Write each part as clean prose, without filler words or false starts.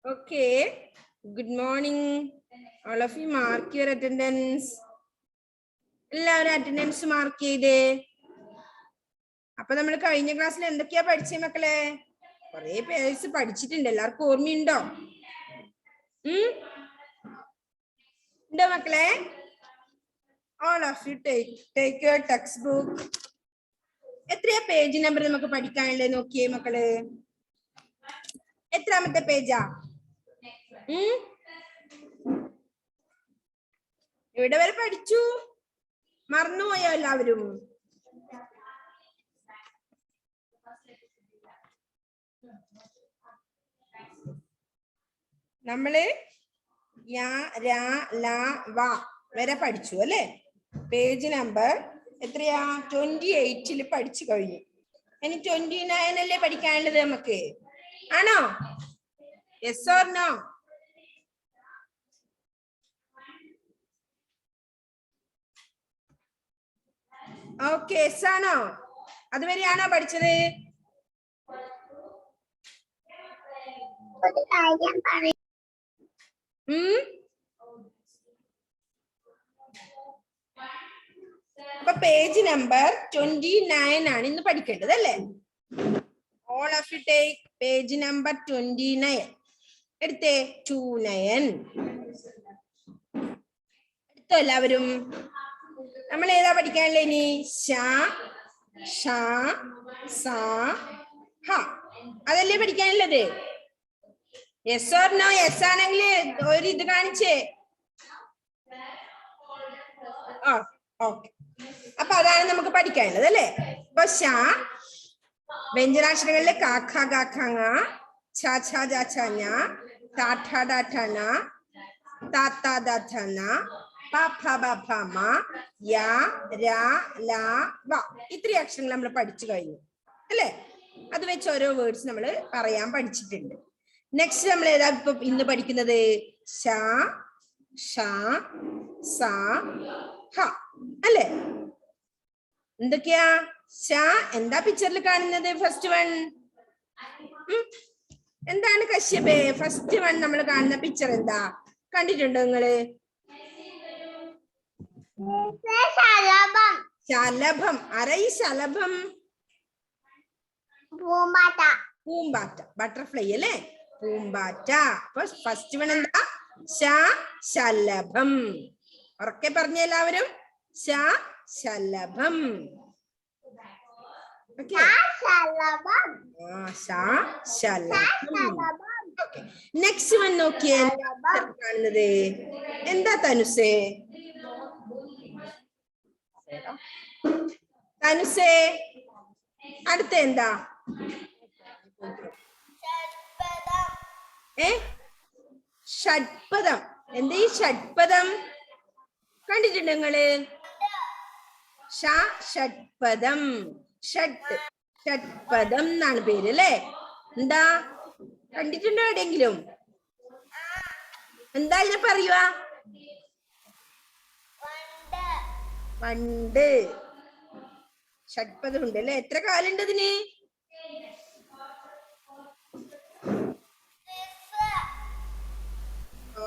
Okay. Good morning. All of you mark your attendance. എല്ലാവരും attendance mark ചെയ്തേ. അപ്പൊ നമ്മൾ കഴിഞ്ഞ ക്ലാസ്സിൽ എന്തൊക്കെയാ പഠിച്ചേ മക്കളെ? കുറെ പേഴ്സ് പഠിച്ചിട്ടുണ്ട്. എല്ലാവർക്കും ഓർമ്മയുണ്ടോ? ഉണ്ടോ മക്കളെ? All of you take your textbook. എത്രയാ പേജ് നമ്പർ നമുക്ക് പഠിക്കാനുള്ളത് നോക്കിയേ മക്കള്. എത്രാമത്തെ പേജാ? എവിടെ വരെ പഠിച്ചു? മറന്നുപോയോ എല്ലാവരും? നമ്മള് യാ രാ ലാ വ വരെ പഠിച്ചു അല്ലെ? പേജ് നമ്പർ എത്രയാ? 28 പഠിച്ചു കഴിഞ്ഞു. ഇനി 29 അല്ലേ പഠിക്കാനുള്ളത് നമുക്ക്? ആണോ? Yes or no? Okay, yes ആണോ? അതുവരെയാണോ പഠിച്ചത്? അപ്പൊ പേജ് നമ്പർ 29 ആണ് ഇന്ന് പഠിക്കേണ്ടത് അല്ലേ? All of you take page number 29. എടുത്തേ. 29 എടുത്തോ എല്ലാവരും? നമ്മൾ ഏതാ പഠിക്കാനുള്ളത് ഇനി? ശ ഷ സ ഹ അതല്ലേ പഠിക്കാനുള്ളത്? Yes or no? യെസ് ആണെങ്കിൽ ഒരു ഇത് കാണിച്ചേ. ഓക്കെ, അപ്പൊ അതാണ് നമുക്ക് പഠിക്കാനുള്ളത് അല്ലേ? അപ്പൊ ശ വ്യഞ്ജനാക്ഷരങ്ങളിലെ ക ഖ ഗ ഘ ങ ഛ ഛ ജ ഛ ഞ ത ഠ ഡ ഠ ന ത ത ദ ഥ ന പ ഫ ബ ഫ മ യ ര ല വ ഇത്രയും അക്ഷരങ്ങൾ നമ്മൾ പഠിച്ചു കഴിഞ്ഞു അല്ലേ? അത് വെച്ച് ഓരോ വേർഡ്സ് നമ്മൾ പറയാൻ പഠിച്ചിട്ടുണ്ട്. നെക്സ്റ്റ് നമ്മൾ ഏതാ ഇപ്പൊ ഇന്ന് പഠിക്കുന്നത്? ശ ഷ സ ഹ അല്ലേ? എന്തൊക്കെയാ? ശ എന്താ പിക്ചറിൽ കാണുന്നത്? ഫസ്റ്റ് വൺ എന്താണ് കശ്യപേ? ഫസ്റ്റ് വൺ നമ്മൾ കാണുന്ന പിക്ചർ എന്താ? കണ്ടിട്ടുണ്ടോ നിങ്ങള്? ശലഭം. ആരാ ഈ ശലഭം? പൂമ്പാറ്റ, ബട്ടർഫ്ലൈ അല്ലേ? പൂമ്പാറ്റ. അപ്പൊ ഫസ്റ്റ് വൺ എന്താ? ശലഭം. ഉറക്കെ പറഞ്ഞ എല്ലാവരും. ശലഭം. നെക്സ്റ്റ് വൺ നോക്കിയേ. കാണുന്നത് എന്താ തനുസേ? തനുസേ അടുത്ത എന്താ? ഷഡ്പദം. എന്താ ഈ ഷഡ്പദം? കണ്ടിട്ടുണ്ടോ നിങ്ങള്? ഷഡ്പദം. ഷഡ്പദം എന്നാണ് പേര് അല്ലേ? എന്താ കണ്ടിട്ടുണ്ടോ എവിടെയെങ്കിലും? എന്താ ഇതിനെ പറയുക? വണ്ട്. ഷഡ്പദം ഉണ്ട് അല്ലെ? എത്ര കാലുണ്ട് അതിന്?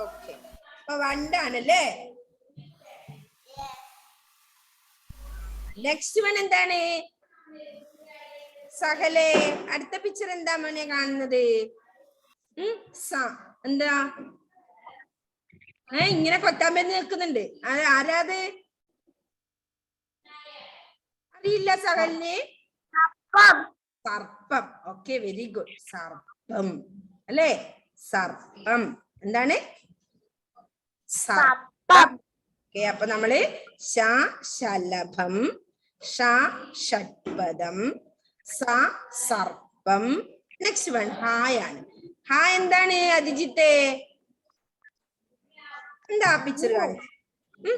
ഓക്കെ, അപ്പൊ വണ്ടാണല്ലേ? നെക്സ്റ്റ് വൺ എന്താണ്? സഹലേ അടുത്ത പിക്ചർ എന്താ മോനെ കാണുന്നത്? എന്താ ഇങ്ങനെ കൊത്താൻ പറ്റി നിൽക്കുന്നുണ്ട്. ആരാത്? അറിയില്ല സഹലിന്? സർപ്പം. Okay, very good. സർപ്പം അല്ലേ? സർപ്പം എന്താണ്? സർപ്പം. ഓക്കെ, അപ്പൊ നമ്മള് ശലഭം, ഷഡ്പദം, സർപ്പം. നെക്സ്റ്റ് വൺ ഹായ് ആണ്. ഹായ് എന്താണ് അതിജിത്തെ? എന്താ പിക്ചർ കാണിച്ചത്?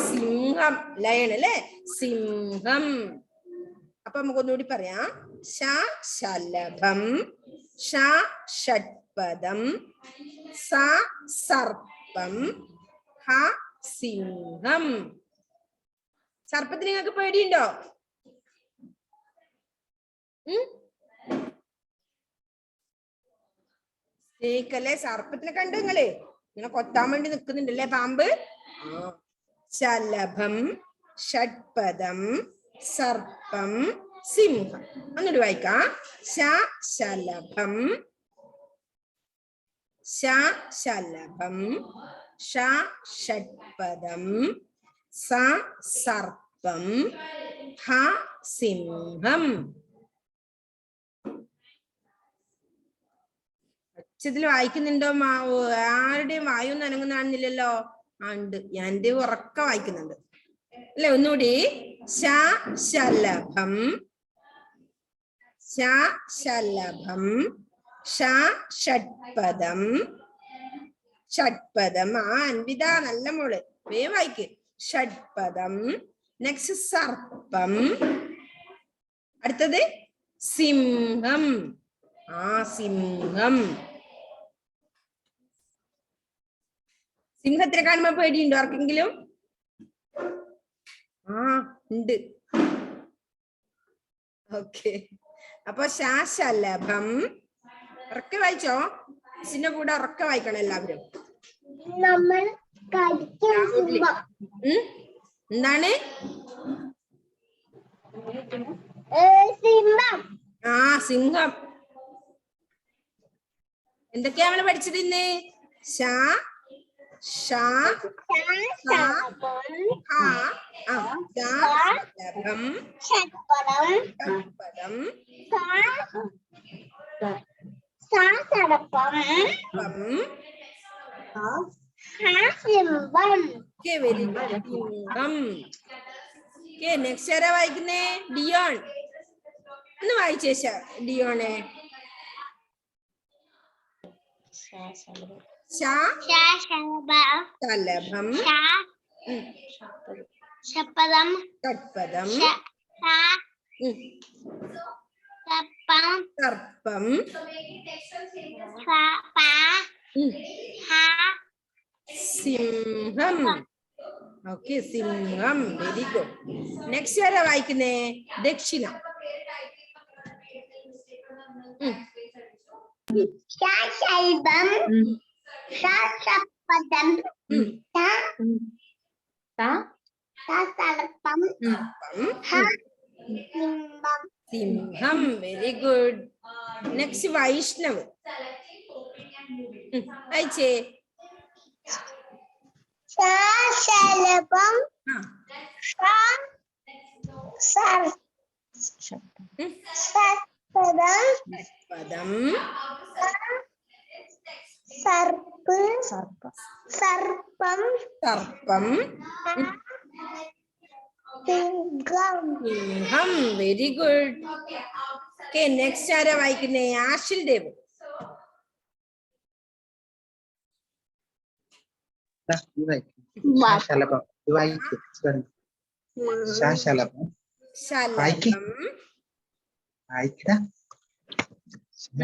സിംഹം, ലയൺ അല്ലേ? സിംഹം. അപ്പൊ നമുക്കൊന്നുകൂടി പറയാം. ശലഭം, ഷഡ്പദം, സർപ്പം, സിംഹം. സർപ്പത്തിന് നിങ്ങൾക്ക് പേടിയുണ്ടോ? സ്നേഹിക്കല്ലേ സർപ്പത്തിനെ കണ്ടു നിങ്ങള് ഇങ്ങനെ കൊത്താൻ വേണ്ടി നിൽക്കുന്നുണ്ടല്ലേ പാമ്പ്. ശലഭം, ഷഡ്പദം, സർപ്പം, സിംഹം. ഒന്നുകൂടി വായിക്കാം. ശലഭം, ശലഭം, ഷഡ്പദം, സർപ്പം, സിംഹം. അക്ഷരത്തിൽ വായിക്കുന്നുണ്ടോ? ആരുടെയും വായൊന്നും അനങ്ങുന്നാണെന്നില്ലല്ലോ. ഉണ്ട്, ഞാൻ എന്റെ ഉറക്കം വായിക്കുന്നുണ്ട് അല്ലെ. ഒന്നുകൂടി. ശലഭം, ശലഭം, ഷഡ്പദം, ഷഡ്പദം. അൻവിത നല്ല മോള്, വേഗം വായിക്ക്. ഷഡ്പദം. നെക്സ്റ്റ് സർപ്പം. അടുത്തത് സിംഹം. സിംഹം. സിംഹത്തിനെ കാണുമ്പോ പേടിയുണ്ടോ ആർക്കെങ്കിലും? ഉണ്ട്. ഓക്കെ. അപ്പൊ ശലഭം ഉറക്കെ വായിച്ചോ. ഇതിന്റെ കൂടെ ഉറക്കെ വായിക്കണം എല്ലാവരും. എന്താണ്? സിംഹം. എന്തൊക്കെയാ നമ്മള് പഠിച്ചത് ഇന്ന്? നെക്സ്റ്റ് ആരാ വായിക്കുന്നേ? ഡിയോൺ. ഒന്ന് വായിച്ചേശ ഡിയോണെ. ശലഭം, ഷഡ്പദം, സർപ്പം, സിംഹം. ഓക്കെ, സിംഹം. Very good. നെക്സ്റ്റ് ആരാ വായിക്കുന്നേ? ദക്ഷിണ. ശലഭം, ഷഡ്പദം, സിംഹം. Very good. നെക്സ്റ്റ് വൈഷ്ണവ്. വായിച്ചേ. ശലഭം, പദം, സർപ്പം, സിംഹം. Very good. ഓക്കെ, നെക്സ്റ്റ് ആരാ വായിക്കുന്നേ? ആഷിൽ ദേവ്.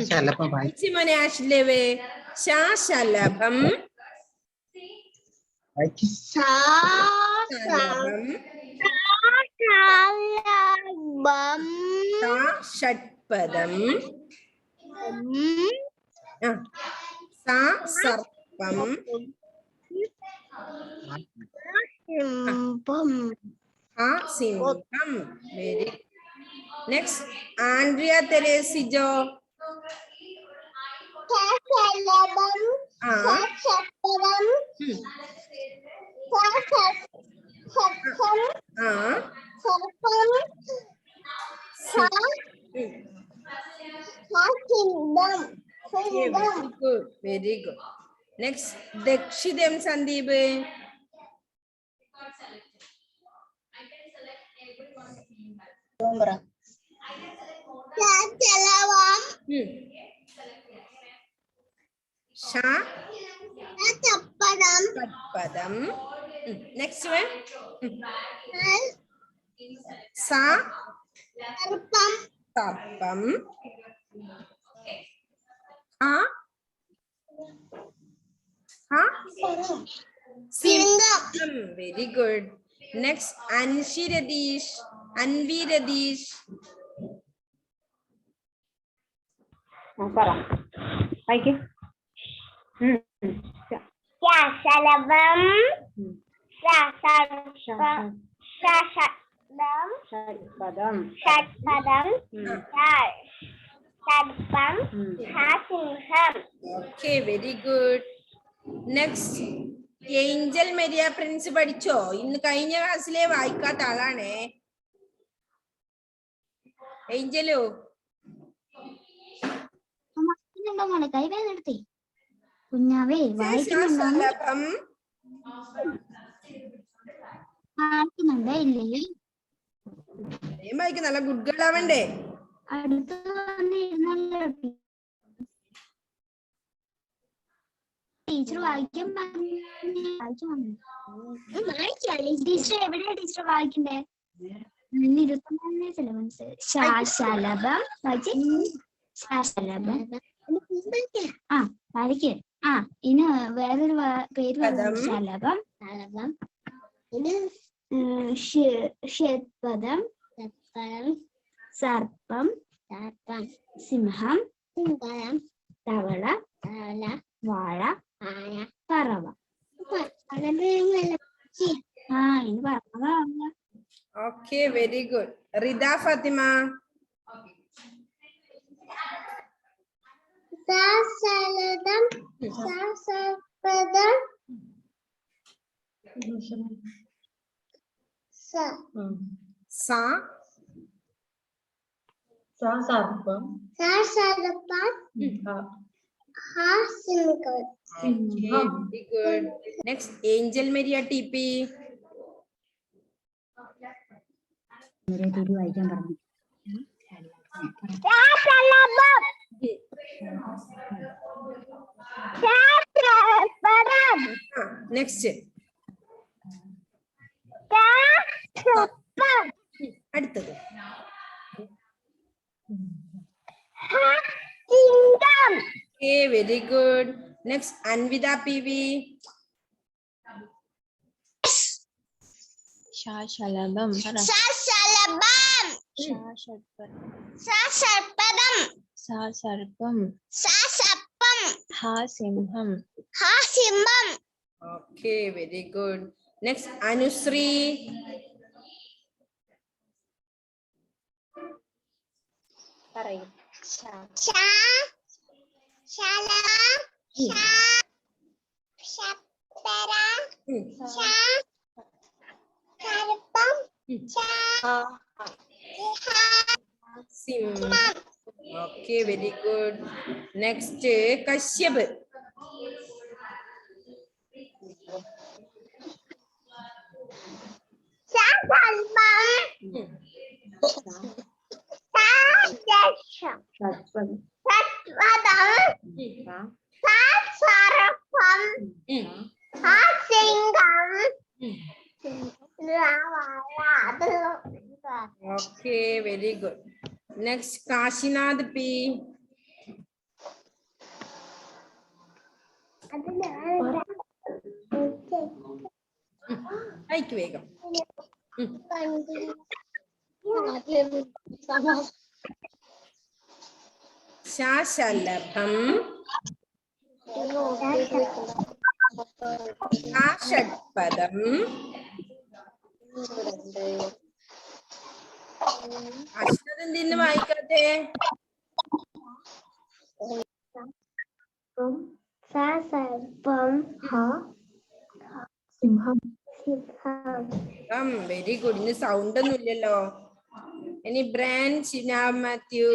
ശലഭം. മോനെ ആഷിൽ ദേവ്. ശലഭം, ഷഡ്പദം, സർപ്പം, സിംഹം. വെരി. നെക്സ്റ്റ് ആൻഡ്രിയ തെരേസിജോ. ശലഭം, ഷഡ്പദം, സർപ്പം, വെരി ഗുഡ്. നെക്സ്റ്റ് ദക്ഷിതം സന്ദീപ്. ഷഡ്പദം. Next one. സർപ്പം, സിംഹം. Very good. Next Anvi Ratheesh. ശലഭം ഷഡ്പദം ഷഡ്പദം ഷഡ്പം ഹാസിംഹം. Okay, very good. Next, Angel Maria Prince പഠിച്ചോ? ഇന്ന് കഴിഞ്ഞ ക്ലാസ്സിലെ വായിക്കാത്ത ആളാണേ. ഏഞ്ചലു കൈവേദെടുത്തേ കുഞ്ഞാവേ വായിക്കുന്നുണ്ടോ? ശലഭം വായിക്കുന്നുണ്ടോ ഇല്ലേ? വായിക്കും, നല്ല ഗുഡ് ഗേൾ ആവണ്ടേ? അടുത്ത് വന്നിരുന്നല്ലോ ടീച്ചർ വായിക്കാൻ ടീച്ചർ എവിടെയാ ടീച്ചർ വായിക്കണ്ടേ? 24 സിലബസ്. ശലഭം ശലഭം ആ വരയ്ക്ക്. ആ ഇനി വേറൊരു പേര് ശലഭം ഷഡ്പദം സർപ്പം സിംഹം തവള വാഴ പറവ. ആ ഇനി പറഞ്ഞ. Okay, very good. Rida Fathima. ശലഭം സർപ്പദം സർപ്പം very good. Next Angel Maria T P. വായിക്കാൻ പറഞ്ഞു. നെക്സ്റ്റ് അടുത്തത് very good. Next Anvitha P V. ശലഭം സർപ്പം ഹാസിംഹം. Okay, very good. Next Anusree. പറയും. Okay, very good. Next Kashyap. Okay, very good. Next Kashinath P. അയക്ക് വേഗം. ശലഭം ഷഡ്പദം അശ്വതെന്തിന് വായിക്കാത്തെ? Very good. ഇന്ന് സൗണ്ട് ഒന്നും ഇല്ലല്ലോ. ഇനി Bryan Mathew.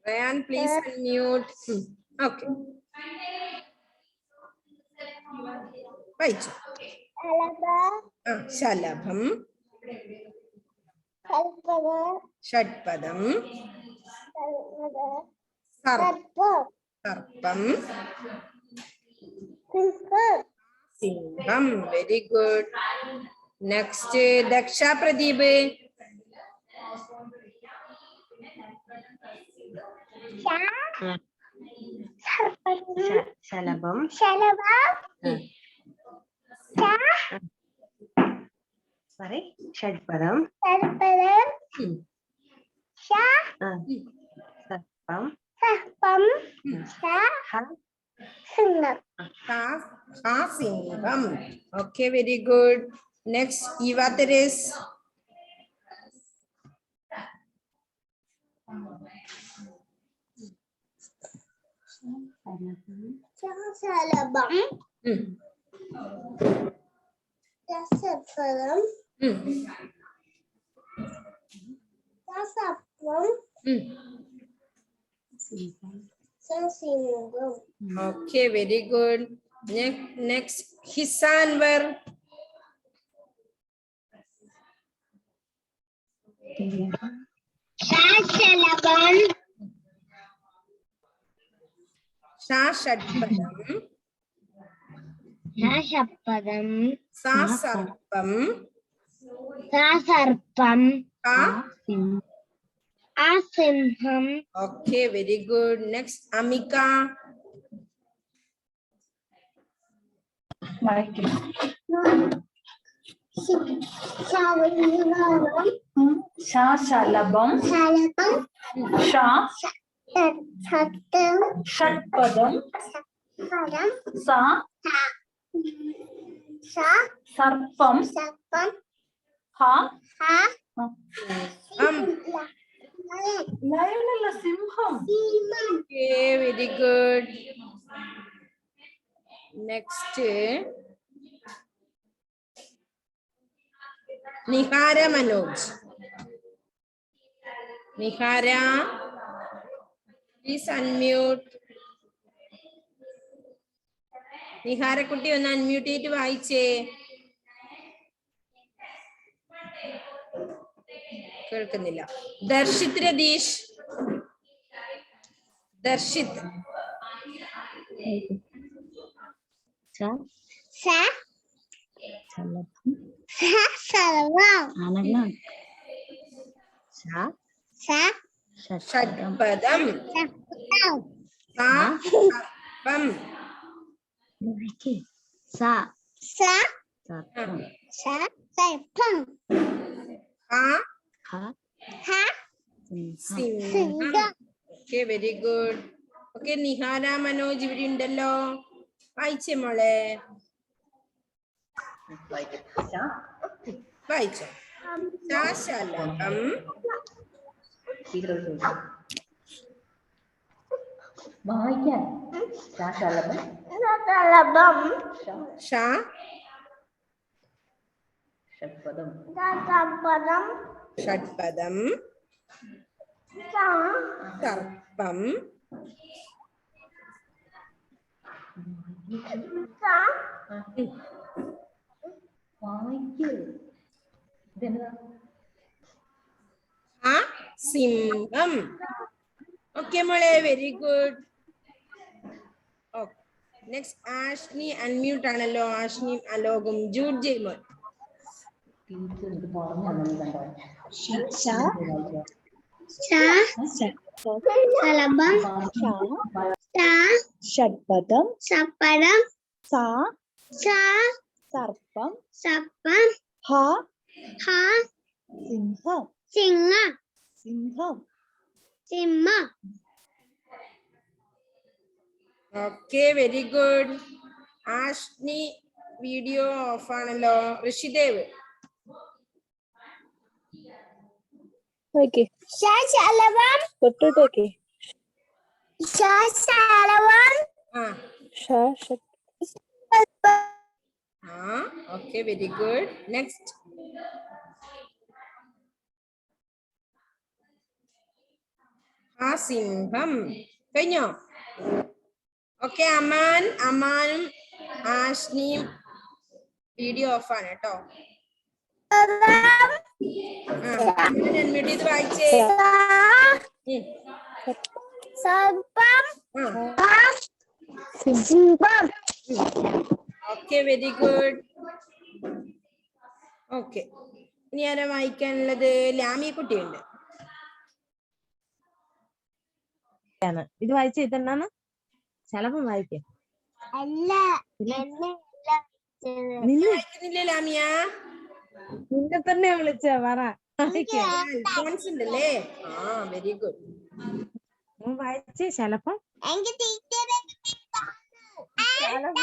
Ryan, please unmute. Okay. വായിച്ചു. ശലഭം ഷഡ്പദം സർപ്പം സിംഹം. Very good. Next Daksha Pradeep. ശലഭം ഷഡ്പദം സർപ്പം സിംഹം സിംഹം. Okay, very good. Next, Eva Teres. ശലഭം Hmm. രസഫലം Hmm. രസപ്പം Hmm. സിംഹം Okay, very good. Next, Hisanwar. ശലഭം Shashadpadam. ശപദം Sasarpam. സർപ്പം Ka. സിംഹം Okay, very good. Next, Amika. ശലഭം ശലഭം ഷഡ്പദം സർപ്പം സർപ്പം ലയനല്ല സിംഹം. Okay, very good. Next, Nihara Manoj. Nihara, please unmute. Nihara കുട്ടി ഒന്ന് unmute ചെയ്തിട്ട് വായിച്ചേ. കേൾക്കുന്നില്ല. ദർശിത് രതീഷ്. ദർശിത്. ഷഡ്പദം. സർപ്പം. സിംഹം. Okay, very good. Okay, Nihara Manoj ഇവിടെ ഉണ്ടല്ലോ. വായിച്ചേ മോളെ. വായിച്ചോ. ശലഭം വായിക്കാൻ ശലഭം ഷഡ്പദം ഷഡ്പദം സർപ്പം വായിക്കൂ. ഇതെന്താ? സിംഹം. ഓക്കെ മോളെ, very good. Next Ashni unmute ആണല്ലോ. ആഷ്നി അലോകും ജൂഡ് ജെയ്മോൻ. ടീച്ചർ ഇത് പറഞ്ഞു കണ്ടോ? ശലഭം ഷഡ്പദം സപ്പടം സർപ്പം സപ്പം സിംഹം സിംഹം okay, very good. Ashni video off ആണല്ലോ. ഋഷിദേവ്. ശലഭം തൊട്ടിട്ടേക്ക് ശലഭം ഓക്കെ, വെരി ഗുഡ്. നെക്സ്റ്റ് സിംഹം. കഴിഞ്ഞോ? ഓക്കെ, അമാനും ആഷ്നിയും വീഡിയോ ഓഫ് ആണ് കേട്ടോ. അൺമ്യൂട്ട് ചെയ്ത് വായിച്ചേ. Okay, very good. ഓക്കെ, ഇനി ആരാ വായിക്കാനുള്ളത്? ലാമിയ കുട്ടിയുണ്ട്. ഇത് വായിച്ച ഇതെന്നാണ്? ശലഭം വായിക്കേ. വായിക്കുന്നില്ലേ ലാമിയ? നിന്നെ തന്നെ വിളിച്ച പറ. അൽഫോൺസ് ഉണ്ടല്ലേ? Very good. വായിച്ചേ ശലഭം. എനിക്ക് ടീച്ചറെ ശലഭം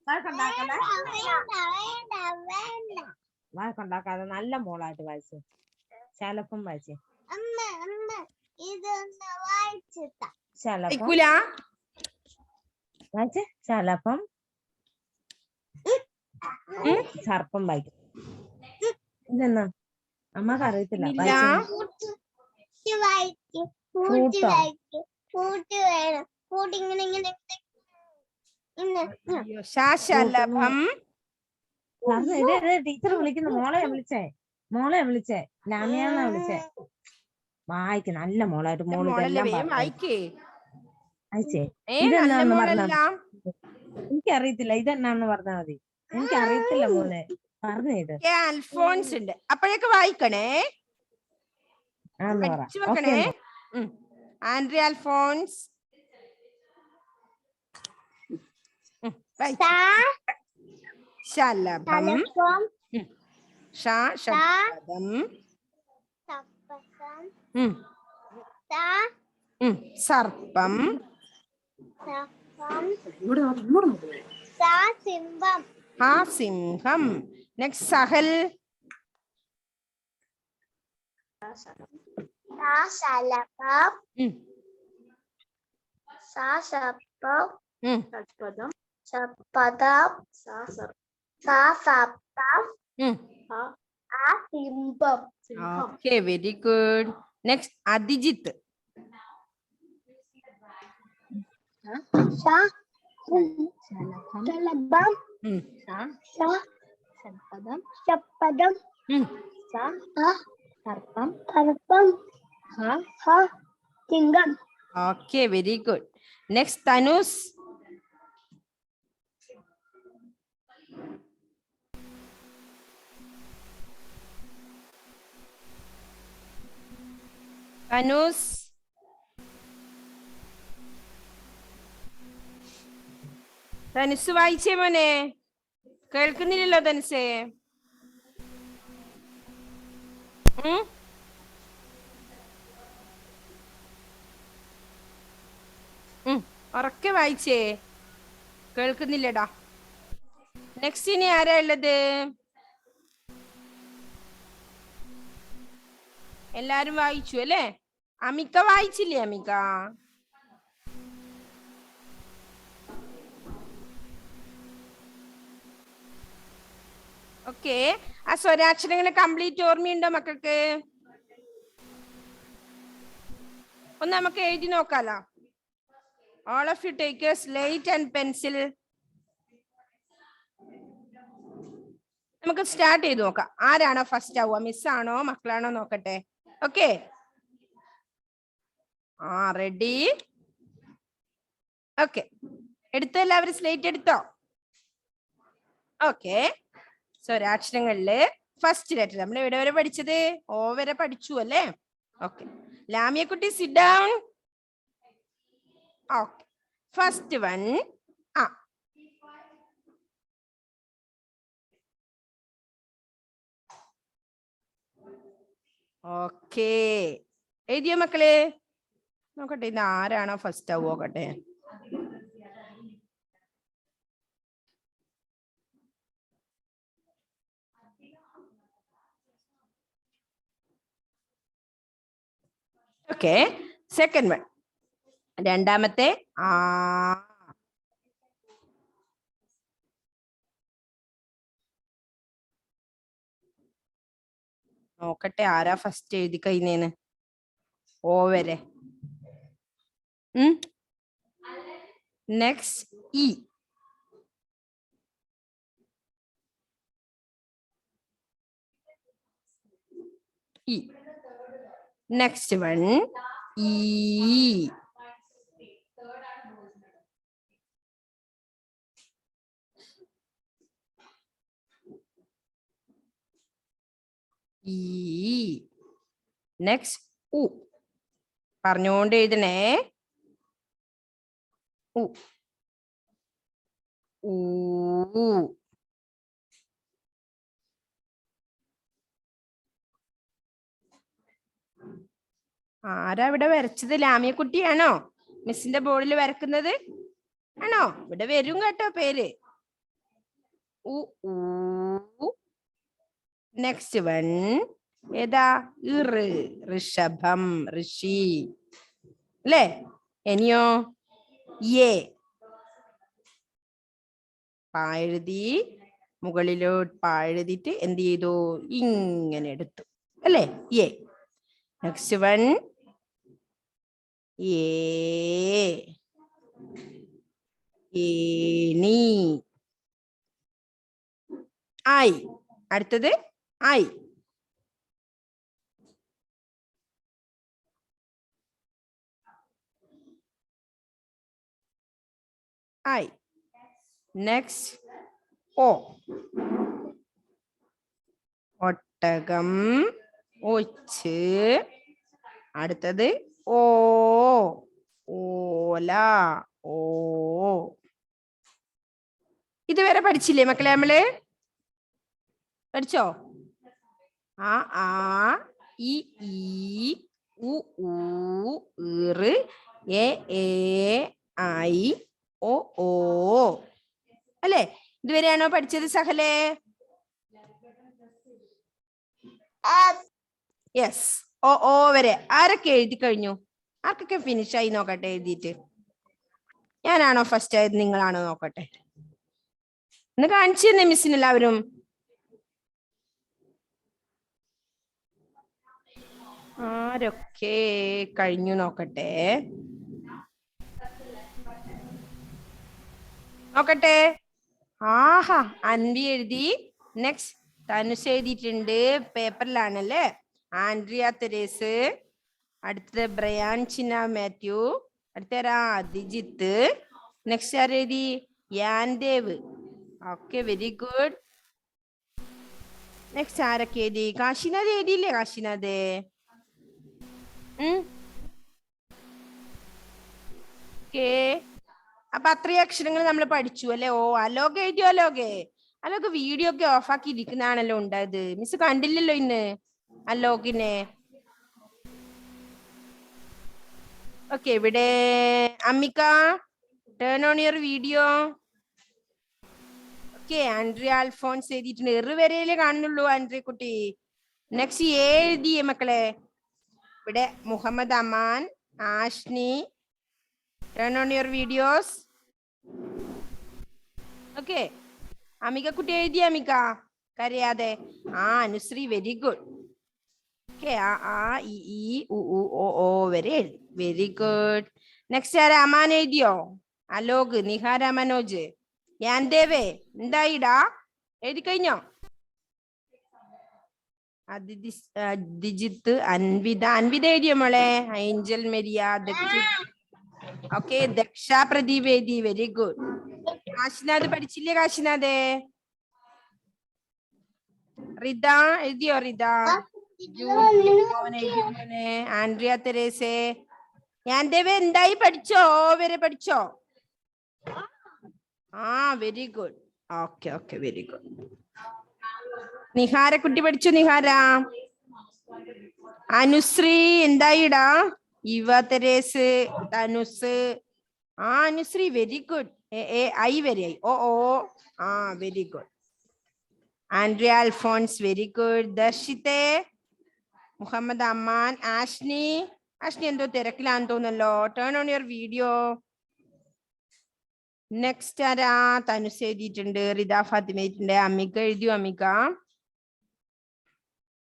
വഴക്കുണ്ടാക്കാതെ വേണ്ട. വഴക്കുണ്ടാക്കാതെ നല്ല മോളായിട്ട് വായിച്ചേ. ശലഭം വായിച്ചേ. അമ്മ ഇതൊന്ന് വായിച്ചിട്ടാ. ശലഭം വായിക്കൂല. വായിച്ചേ. ശലഭം സർപ്പം വായിക്കും. ഇതെന്നാ അമ്മക്ക് അറിയത്തില്ല. ഇല്ല. വായിച്ചേ. കൂട്ടി വായിക്കും. കൂട്ടി വേണം. കൂട്ടി ഇങ്ങനെ ഇങ്ങനെ അയ്യോ, ശലഭം. ഇത് ടീച്ചർ വിളിക്കുന്നു. മോളെ വിളിച്ചേ ലാമിയാന്നാ വിളിച്ചേ. വായിക്ക് നല്ല മോളായിട്ട്. മോള് മോളല്ലേ, ഇതെല്ലാം വേഗം പറഞ്ഞു. വായിക്കേ. വായിച്ചേ. നല്ല ഇതെന്നാന്ന് പറഞ്ഞാ മോളെല്ലാം. എനിക്കറിയത്തില്ല. ഇതെന്നാന്ന് പറഞ്ഞാ മതി. എനിക്കറിയത്തില്ല മോനെ. പറഞ്ഞത് അൽഫോൺസ് ഉണ്ട്. അപ്പോഴേക്ക് വായിക്കണേ, ആന്ന് പറ. അടിച്ചു ഓക്കെ വെക്കണേ. ആൻഡ്രി അൽഫോൺസ്. ശലഭം. ശലഭം. സർപ്പം. സിംഹം. Next Sahal. Okay, very good. Next, Adijit. Okay, very good. Next, Tanus. Tanus. Thanus വായിച്ചേ മോനെ. കേൾക്കുന്നില്ലല്ലോ തനുസേ. ഉറക്കെ വായിച്ചേ. കേൾക്കുന്നില്ലടാ. നെക്സ്റ്റ് ഇനി ആരാ ഉള്ളത്? എല്ലാരും വായിച്ചു അല്ലേ? അമിക വായിച്ചില്ലേ? അമിക ഓക്കെ. ആ സ്വരാക്ഷരങ്ങളെ കംപ്ലീറ്റ് ഓർമ്മയുണ്ടോ മക്കൾക്ക്? ഒന്ന് നമുക്ക് എഴുതി നോക്കാലോ. All of you take your slate and pencil. നമുക്ക് സ്റ്റാർട്ട് ചെയ്ത് നോക്കാം. ആരാണോ ഫസ്റ്റ് ആവുക? മിസ്സാണോ മക്കളാണോ നോക്കട്ടെ. Okay, ready? ഓക്കെ, എടുത്തോ എല്ലാവരും? സ്ലേറ്റ് എടുത്തോ? ഓക്കെ. സ്വരാക്ഷരങ്ങളില് ഫസ്റ്റ് ലെറ്റർ നമ്മൾ എവിടെ വരെ പഠിച്ചത്? ഓ വരെ പഠിച്ചു അല്ലേ? ഓക്കെ. ലാമിയ കുട്ടി sit down. Okay, first one ആ. ഓക്കെ, എഴുതിയോ മക്കളെ? നോക്കട്ടെ, ഇത് ആരാണോ ഫസ്റ്റ് ആവുക നോക്കട്ടെ. Okay, second one. രണ്ടാമത്തെ ആ. നോക്കട്ടെ ആരാ ഫസ്റ്റ് എഴുതി കഴിഞ്ഞേന്ന്. ഓ വരെ. Next E. E. Next one ഈ. നെക്സ്റ്റ് ഉ. പറഞ്ഞുകൊണ്ട് എഴുതണേ. ഉ. ഊ. ആരാ ഇവിടെ വരച്ചത്? ലാമിയ കുട്ടിയാണോ മിസ്സിന്റെ ബോർഡിൽ വരക്കുന്നത്? ആണോ? ഇവിടെ വരും കേട്ടോ പേര്. നെക്സ്റ്റ് വൺ ഏതാ? ഋഷഭം, ഋഷി അല്ലേ? ഇനിയോ ഏ പാഴുതി, മുകളിലോട്ട് പാഴുതിട്ട് എന്ത് ചെയ്തു? ഇങ്ങനെ എടുത്തു അല്ലേ? ഏ. നെക്സ്റ്റ് വൺ ഏണി, ഐ. അടുത്തത് ഐ. ഐ. നെക്സ്റ്റ് ഓ. ഒട്ടകം, ഒച്ച്. അടുത്തത് ഓ. ഓല, ഓ. ഇതുവരെ പഠിച്ചില്ലേ മക്കളെ? നമ്മള് പഠിച്ചോ? ആ ഇ ഈ ഉ ഊ ഋ എ ഐ ഓ ഓ അല്ലേ? ഇതുവരെയാണോ പഠിച്ചത് സഹലേ? യെസ്. ഓ ഓ വരെ ആരൊക്കെ എഴുതി കഴിഞ്ഞു? ആർക്കൊക്കെ ഫിനിഷ് ആയി നോക്കട്ടെ എഴുതിയിട്ട്. ഞാനാണോ ഫസ്റ്റ് ആയത്? നിങ്ങളാണോ? നോക്കട്ടെ. ഒന്ന് കാണിച്ചു തന്നെ മിസ്സിന് എല്ലാവരും. ആരൊക്കെ കഴിഞ്ഞു നോക്കട്ടെ. നോക്കട്ടെ. ആഹാ, അൻവി എഴുതി. നെക്സ്റ്റ് തനുഷ് എഴുതിയിട്ടുണ്ട്, പേപ്പറിലാണല്ലേ. ആൻഡ്രിയ തെരേസ്. അടുത്തത് ബ്രയാൻ ചിന്ന മാത്യു. അടുത്തരാ ദിജിത്ത്. നെക്സ്റ്റ് ആര് എഴുതി? Yandev. Okay, very good. Next ആരൊക്കെ എഴുതി? കാശിനാഥ് എഴുതിയില്ലേ? കാശിനാഥ് അപ്പൊ അത്രയും അക്ഷരങ്ങൾ നമ്മൾ പഠിച്ചു അല്ലെ? ഓ, അലോക് എഴുതിയോ? അലോക് വീഡിയോ ഒക്കെ ഓഫാക്കി ഇരിക്കുന്നതാണല്ലോ ഉണ്ടായത്. മിസ് കണ്ടില്ലല്ലോ ഇന്ന് അലോകിനെ. ഓക്കെ, ഇവിടെ Ammika, turn on your video. Okay, Andrea Alphonse എഴുതിയിട്ടുണ്ട്. വരെയല്ലേ കാണുന്നുള്ളൂ ആൻഡ്രിയ കുട്ടി. നെക്സ്റ്റ് എഴുതിയേ മക്കളെ. ഇവിടെ Muhammad Aman, Ashni. Turn on your videos. Okay, Amika കുട്ടി എഴുതി. അമിക കരയാതെ. Anusree, very good. ഓക്കെ, ഈ ഓ വരെ വെരി ഗുഡ്. നെക്സ്റ്റ് ആരാ? അമാൻ എഴുതിയോ? അലോക്, നിഹാര, മനോജ്, യാൻദേവേ എന്തായിടാ? എഴുതി കഴിഞ്ഞോ? ദിജിത്ത്, അൻവിത. എഴുതിയോ മോളെ? ഏഞ്ചൽ മെരിയ, ഓക്കെ. ദക്ഷ, പ്രദീപ് എഴുതി. Very good. കാശിനാഥ് പഠിച്ചില്ലേ? കാശിനാഥേ. റിത എഴുതിയോ? ആൻഡ്രിയ തെരേസെ. യാൻദേവേ എന്തായി? പഠിച്ചോ? വരെ പഠിച്ചോ? Very good. Okay, very good. Nihara കുട്ടി പഠിച്ചു. നിഹാര. അനുശ്രീ എന്തായിടാ? Eva Theres, Dhanus. Anusree, very good. I വരെ. Oh very good. Andrea Alphonse, very good. ദർശിത്തെ, മുഹമ്മദ് അമ്മാൻ, ആഷ്നി. എന്തോ തിരക്കിലാന്ന് തോന്നല്ലോ. Turn on your video. Next ആരാ? തനുസ് എഴുതിയിട്ടുണ്ട്. റിദ ഫാത്തിമ എഴുതിയിട്ടുണ്ട്. അമിക എഴുതിയോ? അമിക.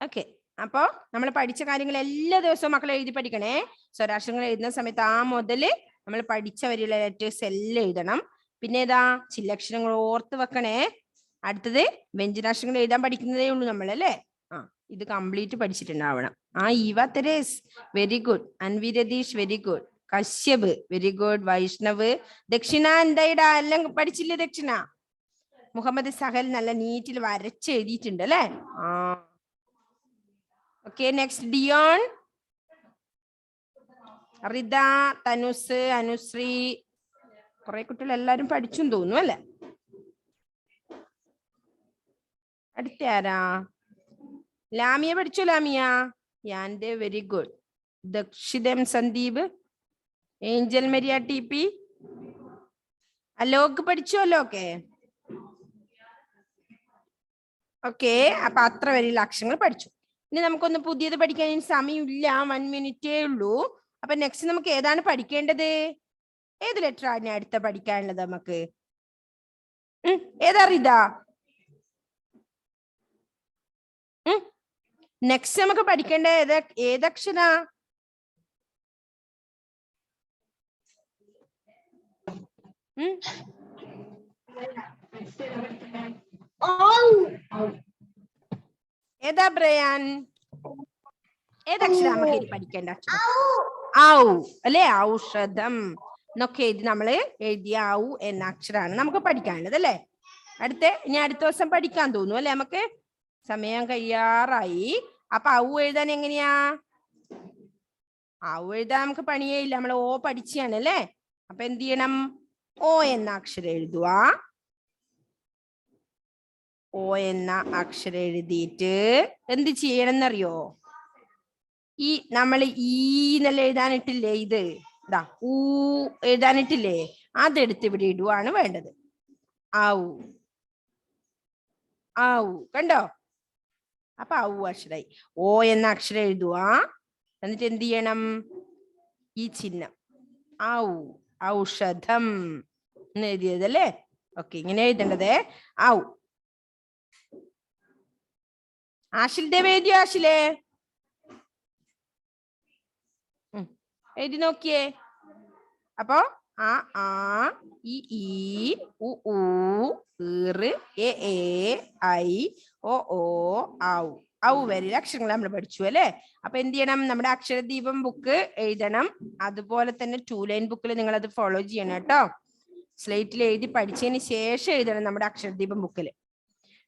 ഓക്കെ, അപ്പോ നമ്മൾ പഠിച്ച കാര്യങ്ങൾ എല്ലാ ദിവസവും മക്കളെ എഴുതി പഠിക്കണേ. സ്വരാക്ഷരങ്ങൾ എഴുതുന്ന സമയത്ത് മുതല് നമ്മൾ പഠിച്ച വരെയുള്ള ലെറ്റേഴ്സ് എല്ലാം എഴുതണം. പിന്നെ ചില്ലക്ഷരങ്ങൾ ഓർത്ത് വെക്കണേ. അടുത്തത് വ്യഞ്ജനാക്ഷരങ്ങൾ എഴുതാൻ പഠിക്കുന്നതേ ഉള്ളൂ നമ്മൾ അല്ലേ? ഇത് കംപ്ലീറ്റ് പഠിച്ചിട്ടുണ്ടാവണം. Eva Theres, very good. Anvi Ratheesh, very good. Kashyap, very good. Vaishnav. Dakshina എന്തായിടാ? എല്ലാം പഠിച്ചില്ലേ ദക്ഷിണ? മുഹമ്മദ് സഹൽ നല്ല നീറ്റിൽ വരച്ചെഴുതിയിട്ടുണ്ട് അല്ലേ? Okay, next Dion, Ritha, Tanus, Anushree. കുറെ കുട്ടികൾ എല്ലാരും പഠിച്ചും തോന്നുന്നു അല്ലെ? അടുത്ത ആരാ? ലാമിയ പഠിച്ചോ? ലാമിയ. Yandev, very good. ദക്ഷിതം സന്ദീപ്, ഏഞ്ചൽ മരിയ TP, അലോക് പഠിച്ചോ? അലോക്കെ ഓക്കെ. അപ്പൊ അത്ര വരെയുള്ള അക്ഷരങ്ങൾ പഠിച്ചു. ഇനി നമുക്കൊന്ന് പുതിയത് പഠിക്കാൻ ഇനി സമയമില്ല, 1 മിനിറ്റേ ഉള്ളൂ. അപ്പൊ നെക്സ്റ്റ് നമുക്ക് ഏതാണ് പഠിക്കേണ്ടത്? ഏത് ലെറ്റർ ആണ് അടുത്ത പഠിക്കാനുള്ളത് നമുക്ക്? ഏതാ റിത? നെക്സ്റ്റ് നമുക്ക് പഠിക്കേണ്ട ഏതക്ഷര? ഏതാ ബ്രയാൻ? ഏതക്ഷര നമുക്ക് ഇനി പഠിക്കേണ്ട അക്ഷരം? ഔ അല്ലെ? ഔഷധം എന്നൊക്കെ എഴുതി നമ്മള് എഴുതിയ ഔ എന്ന അക്ഷരമാണ് നമുക്ക് പഠിക്കാനുള്ളത് അല്ലെ? ഇനി അടുത്ത ദിവസം പഠിക്കാൻ തോന്നുന്നു അല്ലെ? നമുക്ക് സമയം കഴിയാറായി. അപ്പൊ ഔ എഴുതാൻ എങ്ങനെയാ? ഔ എഴുതാൻ നമുക്ക് പണിയേ ഇല്ല, നമ്മൾ ഓ പഠിച്ചാണ് അല്ലെ? അപ്പൊ എന്ത് ചെയ്യണം? ഓ എന്ന അക്ഷരം എഴുതുക. ഓ എന്ന അക്ഷരം എഴുതിയിട്ട് എന്ത് ചെയ്യണം എന്നറിയോ? ഈ നമ്മൾ ഈ എന്നല്ല എഴുതാനിട്ടില്ലേ, ഇത് ഇതാ ഊ എഴുതാനിട്ടില്ലേ, അതെടുത്ത് ഇവിടെ ഇടുവാണ് വേണ്ടത്. ഔ ഔ കണ്ടോ? അപ്പൊ ഔ അക്ഷരായി. ഓ എന്ന അക്ഷരം എഴുതുക. എന്നിട്ട് എന്ത് ചെയ്യണം? ഈ ചിഹ്നം ഔ, ഔഷധം എന്ന് എഴുതിയതല്ലേ? ഓക്കെ, ഇങ്ങനെ എഴുതേണ്ടത്. ഔ. ആഷിൽ ദേവ് എഴുതിയോ? ആഷിലേ എഴുതി നോക്കിയേ. അപ്പൊ ആ ഇ ഉ ഊ ഋ എ ഐ ഒ ഓ ഔ. ഔ വരെ അക്ഷരങ്ങൾ നമ്മൾ പഠിച്ചു അല്ലെ? അപ്പൊ എന്ത് ചെയ്യണം? നമ്മുടെ അക്ഷരദീപം ബുക്ക് എഴുതണം. അതുപോലെ തന്നെ 2 ലൈൻ ബുക്കിൽ നിങ്ങൾ അത് ഫോളോ ചെയ്യണം കേട്ടോ. സ്ലേറ്റിൽ എഴുതി പഠിച്ചതിന് ശേഷം എഴുതണം നമ്മുടെ അക്ഷരദീപം ബുക്കിൽ.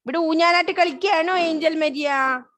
ഇവിടെ ഊഞ്ഞാലാട്ട് കളിക്കുകയാണോ ഏഞ്ചൽ മരിയ?